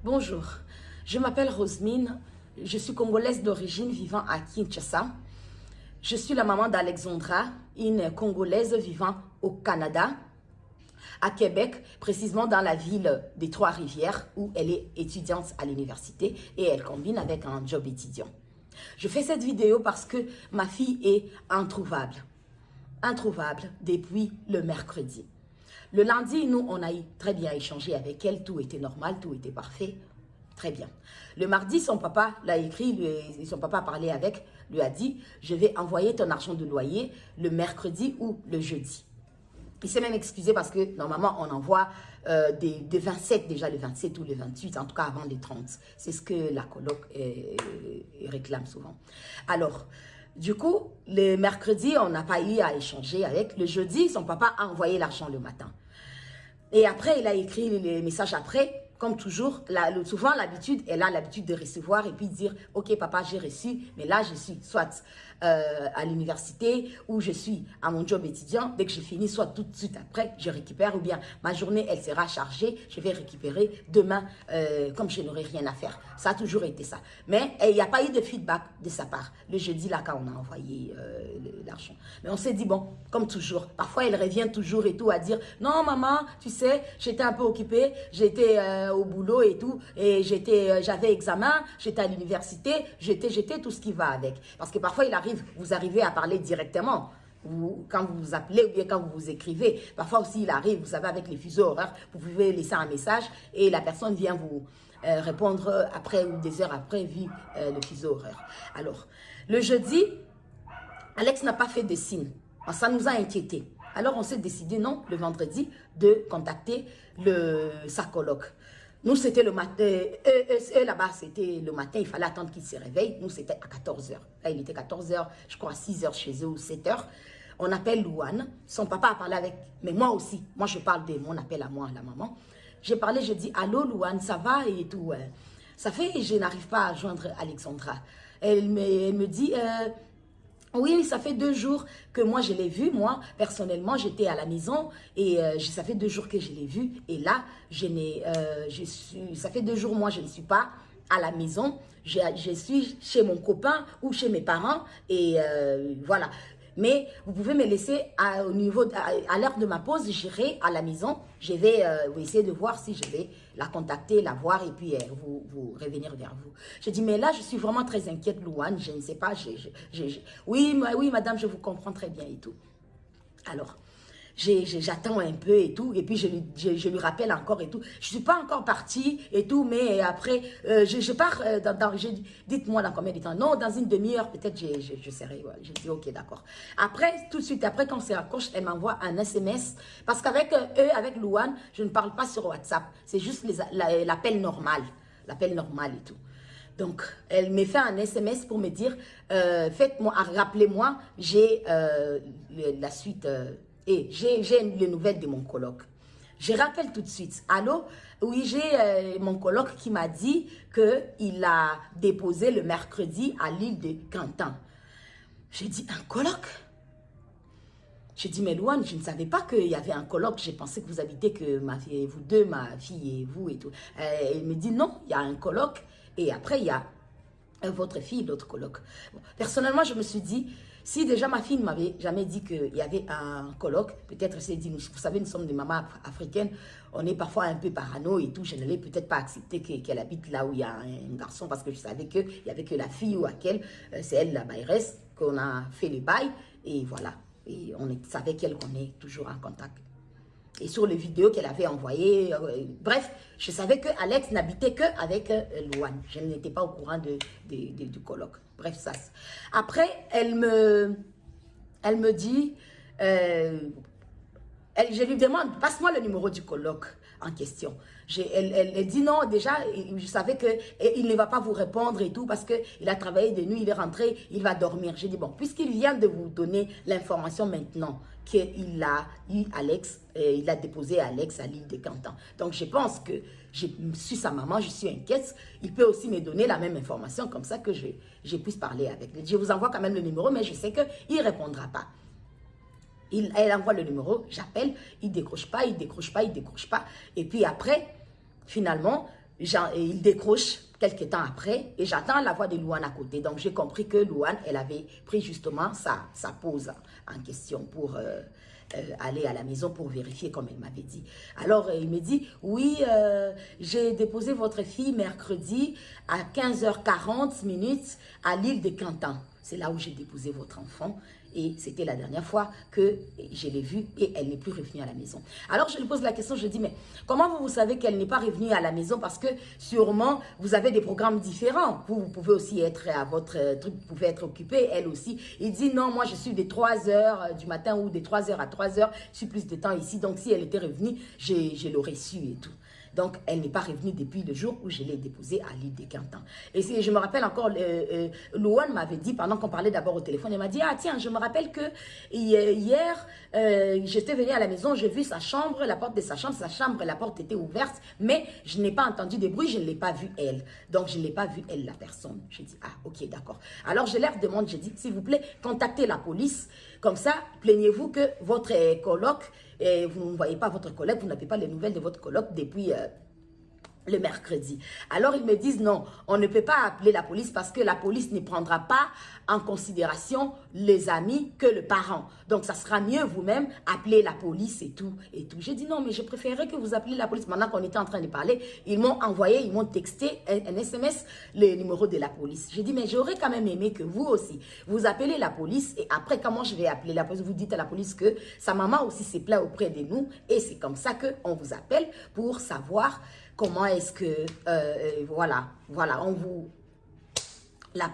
Bonjour, je m'appelle Rosemine, je suis congolaise d'origine vivant à Kinshasa. Je suis la maman d'Alexandra, une congolaise vivant au Canada, à Québec, précisément dans la ville des Trois-Rivières où elle est étudiante à l'université et elle combine avec un job étudiant. Je fais cette vidéo parce que ma fille est introuvable depuis le mercredi. Le lundi, nous, on a très bien échangé avec elle, tout était normal, tout était parfait, très bien. Le mardi, son papa l'a écrit, son papa a parlé avec, lui a dit, je vais envoyer ton argent de loyer le mercredi ou le jeudi. Il s'est même excusé parce que normalement, on envoie des 27, déjà le 27 ou le 28, en tout cas avant les 30. C'est ce que la coloc réclame souvent. Alors, du coup, le mercredi, on n'a pas eu à échanger avec. Le jeudi, son papa a envoyé l'argent le matin. Et après, il a écrit les messages après. Comme toujours, souvent l'habitude, elle a l'habitude de recevoir et puis dire « Ok, papa, j'ai reçu, mais là, je suis soit à l'université ou je suis à mon job étudiant. Dès que je finis, soit tout de suite après, je récupère ou bien ma journée, elle sera chargée, je vais récupérer demain comme je n'aurai rien à faire. » Ça a toujours été ça. Mais il n'y a pas eu de feedback de sa part. Le jeudi, là, quand on a envoyé l'argent. Mais on s'est dit, bon, comme toujours, parfois, elle revient toujours et tout à dire « Non, maman, tu sais, j'étais un peu occupée, j'étais au boulot et tout, et j'avais examen, j'étais à l'université, j'étais tout ce qui va avec. » Parce que parfois, vous arrivez à parler directement, quand vous vous appelez ou bien quand vous vous écrivez. Parfois aussi, il arrive, vous savez, avec les fuseaux horaires, vous pouvez laisser un message et la personne vient vous répondre après ou des heures après, vu le fuseau horaire. Alors, le jeudi, Alex n'a pas fait de signe. Ça nous a inquiétés. Alors, on s'est décidé, non, le vendredi, de contacter sa coloc. Nous, c'était le matin. Eux, là-bas, c'était le matin. Il fallait attendre qu'ils se réveillent. Nous, c'était à 14 h. Là, il était 14 h, je crois, à 6 h chez eux ou 7 h. On appelle Louane. Son papa a parlé avec... Mais moi aussi. Moi, je parle de mon appel à moi, à la maman. J'ai parlé, je dis, allô, Louane, ça va et tout. Ça fait, je n'arrive pas à joindre Alexandra. Elle me dit... Oui, ça fait 2 jours que moi je l'ai vu. Moi, personnellement, j'étais à la maison et ça fait 2 jours que je l'ai vu. Et là, ça fait 2 jours, moi, je ne suis pas à la maison. Je suis chez mon copain ou chez mes parents et voilà. Mais vous pouvez me laisser à l'heure de ma pause, j'irai à la maison. Je vais essayer de voir si je vais la contacter, la voir et puis vous revenir vers vous. Je dis, mais là, je suis vraiment très inquiète, Louane. Je ne sais pas. Oui, madame, je vous comprends très bien et tout. Alors, j'attends un peu et tout, et puis je lui rappelle encore et tout. Je ne suis pas encore partie et tout, mais après, je pars, dites-moi dans combien de temps. Non, dans une demi-heure, peut-être je serai. Ouais. Je dis, ok, d'accord. Après, tout de suite, après, quand c'est raccroche, elle m'envoie un SMS, parce qu'avec avec Louane, je ne parle pas sur WhatsApp. C'est juste l'appel normal. L'appel normal et tout. Donc, elle me fait un SMS pour me dire, rappelez-moi, j'ai la suite... et j'ai les nouvelles de mon coloc. Je rappelle tout de suite. Allô? Oui, j'ai mon coloc qui m'a dit qu'il a déposé le mercredi à l'île de Cantan. J'ai dit, un coloc? J'ai dit, mais Louane, je ne savais pas qu'il y avait un coloc. J'ai pensé que vous habitez que vous deux, ma fille et vous et tout. Elle me dit, non, il y a un coloc. Et après, il y a votre fille, l'autre coloc. Bon, personnellement, je me suis dit, si déjà ma fille ne m'avait jamais dit qu'il y avait un coloc, peut-être elle s'est dit, vous savez, nous sommes des mamans africaines, on est parfois un peu parano et tout, je n'allais peut-être pas accepter qu'elle habite là où il y a un garçon parce que je savais qu'il n'y avait que la fille ou laquelle, c'est elle la bailleresse, qu'on a fait les bails et voilà. Et on savait qu'elle qu'on est toujours en contact. Et sur les vidéos qu'elle avait envoyées, bref, je savais que Alex n'habitait qu'avec Louane. Je n'étais pas au courant du coloc. Bref, ça. Après, elle me dit, je lui demande, passe-moi le numéro du coloc en question. Elle dit non, déjà, je savais qu'il ne va pas vous répondre et tout parce qu'il a travaillé de nuit, il est rentré, il va dormir. J'ai dit, bon, puisqu'il vient de vous donner l'information maintenant qu'il a eu Alex, il a déposé Alex à l'île de Cantan. Donc, je pense que je suis sa maman, je suis inquiète. Il peut aussi me donner la même information comme ça que je puisse parler avec lui. Je vous envoie quand même le numéro, mais je sais qu'il ne répondra pas. Elle envoie le numéro, j'appelle, il décroche pas, il décroche pas, il décroche pas. Et puis après, finalement, Et il décroche quelques temps après et j'attends la voix de Louane à côté. Donc, j'ai compris que Louane, elle avait pris justement sa pause en question pour aller à la maison pour vérifier comme elle m'avait dit. Alors, il me dit, oui, j'ai déposé votre fille mercredi à 15h40 à l'île de Cantan. C'est là où j'ai déposé votre enfant. Et c'était la dernière fois que je l'ai vue et elle n'est plus revenue à la maison. Alors je lui pose la question, je dis, mais comment vous savez qu'elle n'est pas revenue à la maison? Parce que sûrement, vous avez des programmes différents. Vous pouvez aussi être à votre truc, vous pouvez être occupé, elle aussi. Il dit, non, moi je suis des 3 h du matin ou des 3 h à 3 h. Je suis plus de temps ici. Donc si elle était revenue, je l'aurais su et tout. Donc, elle n'est pas revenue depuis le jour où je l'ai déposée à l'île de Cantan. Et je me rappelle encore, Louane m'avait dit, pendant qu'on parlait d'abord au téléphone, elle m'a dit, ah tiens, je me rappelle que hier, j'étais venue à la maison, j'ai vu sa chambre, la porte de sa chambre, la porte était ouverte, mais je n'ai pas entendu de bruit, je ne l'ai pas vue elle. Donc, je ne l'ai pas vue elle, la personne. J'ai dit, ah ok, d'accord. Alors, je leur demande, j'ai dit, s'il vous plaît, contactez la police. Comme ça, plaignez-vous que votre coloc, et vous ne voyez pas votre collègue, vous n'avez pas les nouvelles de votre coloc depuis le mercredi. Alors, ils me disent non, on ne peut pas appeler la police parce que la police ne prendra pas en considération les amis que le parent. Donc, ça sera mieux vous-même appeler la police et tout. J'ai dit non, mais je préférerais que vous appeliez la police. Maintenant qu'on était en train de parler, ils m'ont envoyé, ils m'ont texté un SMS, le numéro de la police. J'ai dit, mais j'aurais quand même aimé que vous aussi, vous appelez la police et après, comment je vais appeler la police? Vous dites à la police que sa maman aussi s'est plaint auprès de nous et c'est comme ça qu'on vous appelle pour savoir comment est-ce que, voilà,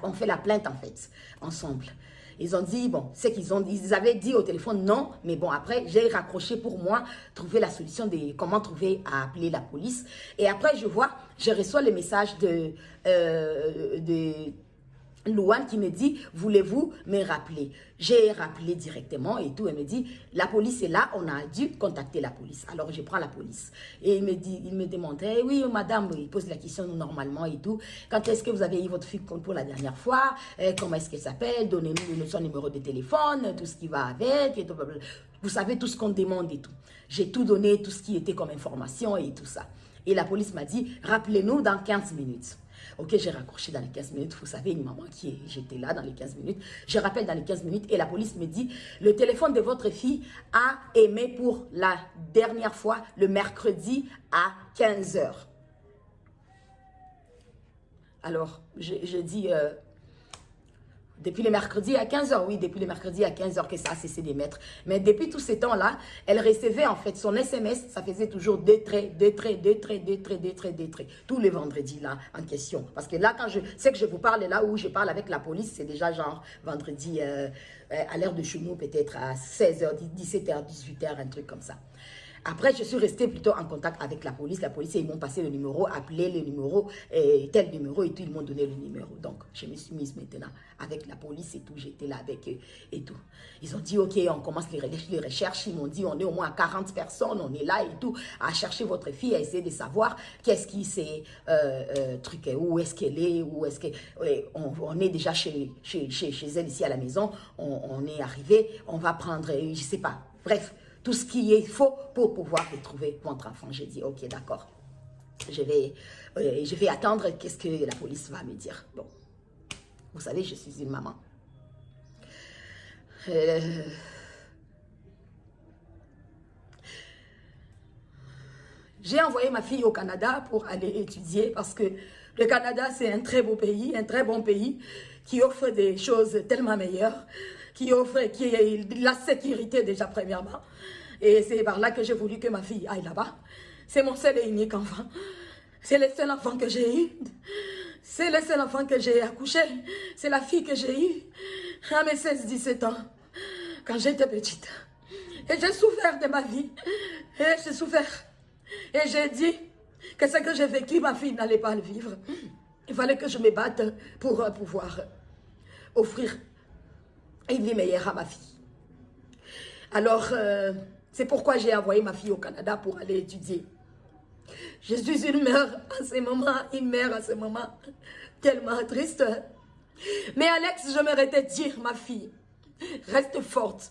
on fait la plainte en fait, ensemble. Ils ont dit, bon, c'est ils avaient dit au téléphone non, mais bon, après, j'ai raccroché pour moi, trouver la solution de comment trouver à appeler la police. Et après, je reçois le message de Louane qui me dit, voulez-vous me rappeler? J'ai rappelé directement et tout. Elle me dit, la police est là, on a dû contacter la police. Alors, je prends la police. Et il me demande, eh oui, madame, il pose la question normalement et tout. Quand est-ce que vous avez eu votre fille pour la dernière fois? Comment est-ce qu'elle s'appelle? Donnez-nous son numéro de téléphone, tout ce qui va avec. Et tout, vous savez tout ce qu'on demande et tout. J'ai tout donné, tout ce qui était comme information et tout ça. Et la police m'a dit, rappelez-nous dans 15 minutes. Ok, j'ai raccroché dans les 15 minutes. Vous savez, une maman j'étais là dans les 15 minutes. Je rappelle dans les 15 minutes et la police me dit, le téléphone de votre fille a aimé pour la dernière fois le mercredi à 15 h. Alors, je dis, depuis le mercredi à 15 h, oui, depuis le mercredi à 15 h que ça a cessé d'émettre. Mais depuis tous ces temps-là, elle recevait en fait son SMS, ça faisait toujours des traits, tous les vendredis là en question. Parce que là, quand je sais que je vous parle là où je parle avec la police, c'est déjà genre vendredi à l'heure de chez nous, peut-être à 16 h, 17 h, 18 h, un truc comme ça. Après, je suis restée plutôt en contact avec la police. La police, ils m'ont passé le numéro, appelé le numéro, tel numéro et tout. Ils m'ont donné le numéro. Donc, je me suis mise maintenant avec la police et tout. J'étais là avec eux et tout. Ils ont dit, OK, on commence les recherches. Ils m'ont dit, on est au moins 40 personnes. On est là et tout, à chercher votre fille, à essayer de savoir qu'est-ce qui s'est truqué, où est-ce qu'elle est, où est-ce que... on est déjà chez elle ici à la maison. On est arrivé. On va prendre, je ne sais pas. Bref. Tout ce qui est faux pour pouvoir retrouver votre enfant. J'ai dit, ok, d'accord. Je vais attendre qu'est-ce que la police va me dire. Bon, vous savez, je suis une maman. J'ai envoyé ma fille au Canada pour aller étudier parce que le Canada, c'est un très beau pays, un très bon pays qui offre des choses tellement meilleures, qui offre la sécurité déjà premièrement. Et c'est par là que j'ai voulu que ma fille aille là-bas. C'est mon seul et unique enfant. C'est le seul enfant que j'ai eu. C'est le seul enfant que j'ai accouché. C'est la fille que j'ai eue à mes 16-17 ans, quand j'étais petite. Et j'ai souffert de ma vie. Et j'ai souffert. Et j'ai dit que ce que j'ai vécu, ma fille n'allait pas le vivre. Il fallait que je me batte pour pouvoir offrir une vie meilleure à ma fille. Alors, c'est pourquoi j'ai envoyé ma fille au Canada pour aller étudier. Je suis une mère à ce moment, tellement triste. Mais Alex, j'aimerais te dire, ma fille, reste forte.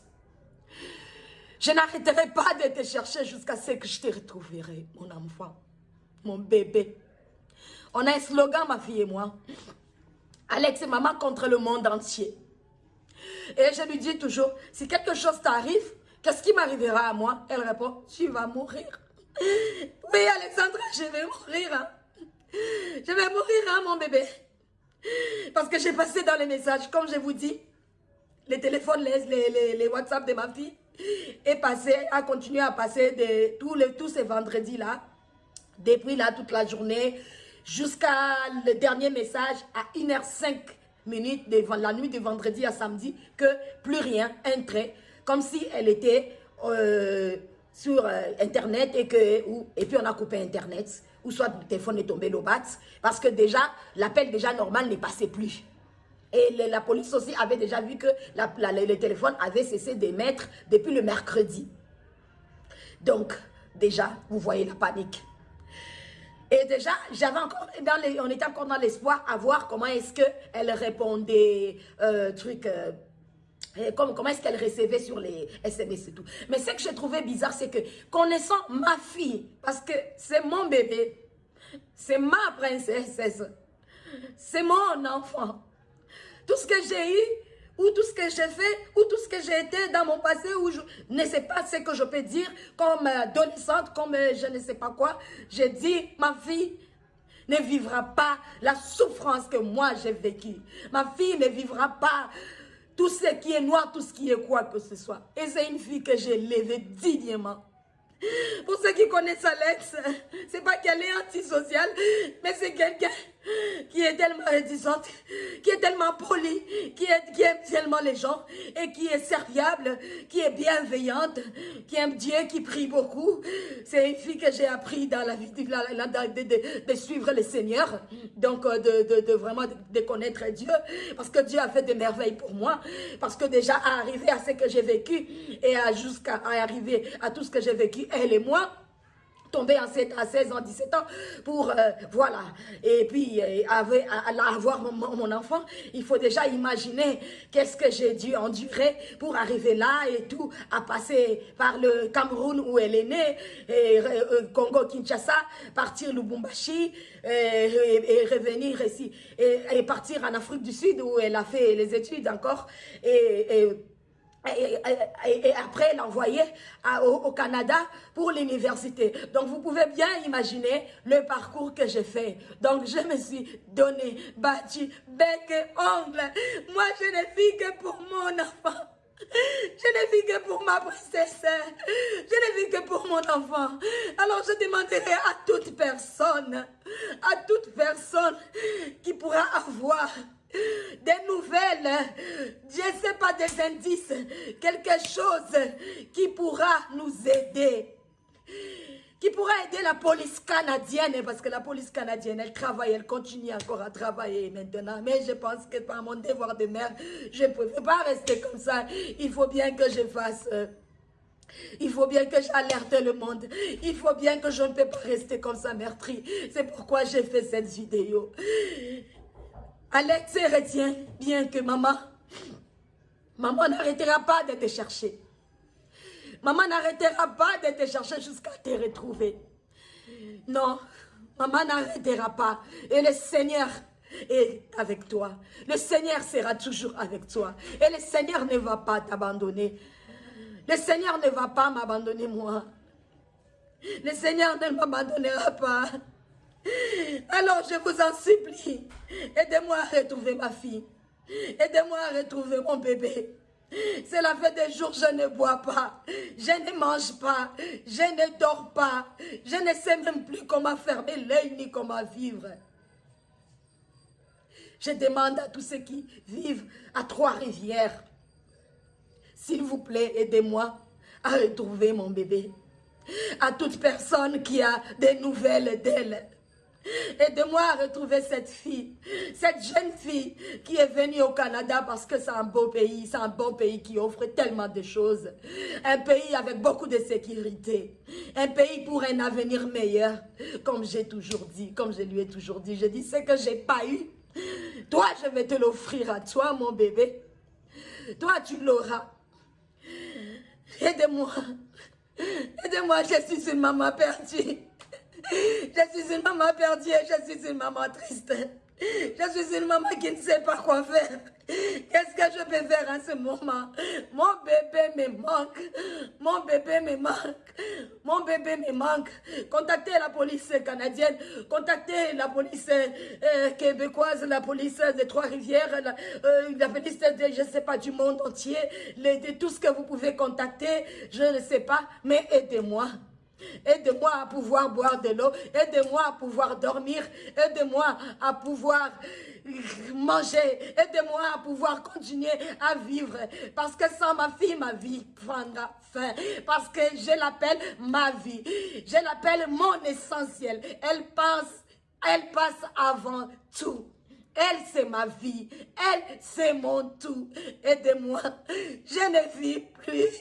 Je n'arrêterai pas de te chercher jusqu'à ce que je te retrouverai, mon enfant, mon bébé. On a un slogan, ma fille et moi. Alex et maman contre le monde entier. Et je lui dis toujours, si quelque chose t'arrive, qu'est-ce qui m'arrivera à moi? Elle répond, tu vas mourir. Oui, Alexandra, je vais mourir. Hein. Je vais mourir, hein, mon bébé. Parce que j'ai passé dans les messages, comme je vous dis, les téléphones, les WhatsApp de ma fille, a continué à passer tous ces vendredis-là, depuis là toute la journée, jusqu'à le dernier message à 1h05 la nuit de vendredi à samedi, que plus rien, un trait, comme si elle était sur Internet et puis on a coupé Internet, ou soit le téléphone est tombé le bat, parce que déjà, l'appel déjà normal ne passait plus. Et la police aussi avait déjà vu que le téléphone avait cessé d'émettre depuis le mercredi. Donc, déjà, vous voyez la panique. Et déjà, on était encore dans l'espoir à voir comment est-ce qu'elle répondait, comment est-ce qu'elle recevait sur les SMS et tout. Mais ce que j'ai trouvé bizarre, c'est que connaissant ma fille, parce que c'est mon bébé, c'est ma princesse, c'est mon enfant. Tout ce que j'ai eu, ou tout ce que j'ai fait, ou tout ce que j'ai été dans mon passé, où je ne sais pas ce que je peux dire comme adolescente, comme je ne sais pas quoi. J'ai dit, ma fille ne vivra pas la souffrance que moi j'ai vécue. Ma fille ne vivra pas tout ce qui est noir, tout ce qui est quoi que ce soit. Et c'est une fille que j'ai élevée dignement. Pour ceux qui connaissent Alex, c'est pas qu'elle est antisociale, mais c'est quelqu'un qui est tellement réticente, qui est tellement polie, qui aime tellement les gens et qui est serviable, qui est bienveillante, qui aime Dieu, qui prie beaucoup. C'est une fille que j'ai appris dans la vie de suivre le Seigneur, donc de vraiment de connaître Dieu, parce que Dieu a fait des merveilles pour moi, parce que déjà à arriver à ce que j'ai vécu et jusqu'à arriver à tout ce que j'ai vécu, elle et moi, tomber enceinte à 16 ans, 17 ans, pour, voilà, et puis avoir mon enfant, il faut déjà imaginer qu'est-ce que j'ai dû endurer pour arriver là et tout, à passer par le Cameroun où elle est née, et Congo-Kinshasa, partir Lubumbashi, et revenir ici, et partir en Afrique du Sud où elle a fait les études encore, et après l'envoyer au Canada pour l'université. Donc vous pouvez bien imaginer le parcours que j'ai fait. Donc je me suis donné, battu, bec et ongle. Moi je ne vis que pour mon enfant. Je ne vis que pour ma princesse. Je ne vis que pour mon enfant. Alors je demanderai à toute personne qui pourra avoir des nouvelles, je ne sais pas, des indices, quelque chose qui pourra nous aider, qui pourra aider la police canadienne, parce que la police canadienne, elle travaille, elle continue encore à travailler maintenant, mais je pense que par mon devoir de mère, je ne peux pas rester comme ça. Il faut bien que je fasse... il faut bien que j'alerte le monde. Il faut bien que je ne peux pas rester comme ça meurtrie. C'est pourquoi j'ai fait cette vidéo. Alex, retiens bien que maman n'arrêtera pas de te chercher. Maman n'arrêtera pas de te chercher jusqu'à te retrouver. Non, maman n'arrêtera pas. Et le Seigneur est avec toi. Le Seigneur sera toujours avec toi. Et le Seigneur ne va pas t'abandonner. Le Seigneur ne va pas m'abandonner, moi. Le Seigneur ne m'abandonnera pas. Alors je vous en supplie, aidez-moi à retrouver ma fille. Aidez-moi à retrouver mon bébé. Cela fait des jours que je ne bois pas, je ne mange pas, je ne dors pas. Je ne sais même plus comment fermer l'œil ni comment vivre. Je demande à tous ceux qui vivent à Trois-Rivières, s'il vous plaît, aidez-moi à retrouver mon bébé. À toute personne qui a des nouvelles d'elle, aidez-moi à retrouver cette fille, cette jeune fille qui est venue au Canada parce que c'est un beau pays, c'est un bon pays qui offre tellement de choses. Un pays avec beaucoup de sécurité, un pays pour un avenir meilleur, comme j'ai toujours dit, comme je lui ai toujours dit. Je dis ce que j'ai pas eu, toi je vais te l'offrir à toi mon bébé, toi tu l'auras. Aidez-moi, aidez-moi, je suis une maman perdue. Je suis une maman perdue, je suis une maman triste. Je suis une maman qui ne sait pas quoi faire. Qu'est-ce que je peux faire en ce moment? Mon bébé me manque. Mon bébé me manque. Mon bébé me manque. Contactez la police canadienne. Contactez la police québécoise, la police des Trois-Rivières, la police de, je ne sais pas, du monde entier. De tout ce que vous pouvez contacter, je ne sais pas, mais aidez-moi. Aidez-moi à pouvoir boire de l'eau, aidez-moi à pouvoir dormir, aidez-moi à pouvoir manger, aidez-moi à pouvoir continuer à vivre, parce que sans ma vie prendra fin, parce que je l'appelle ma vie, je l'appelle mon essentiel, elle passe avant tout. Elle, c'est ma vie. Elle, c'est mon tout. Aidez-moi. Je ne vis plus.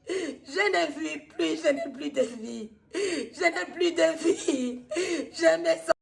Je ne vis plus. Je n'ai plus de vie. Je n'ai plus de vie. Je me sens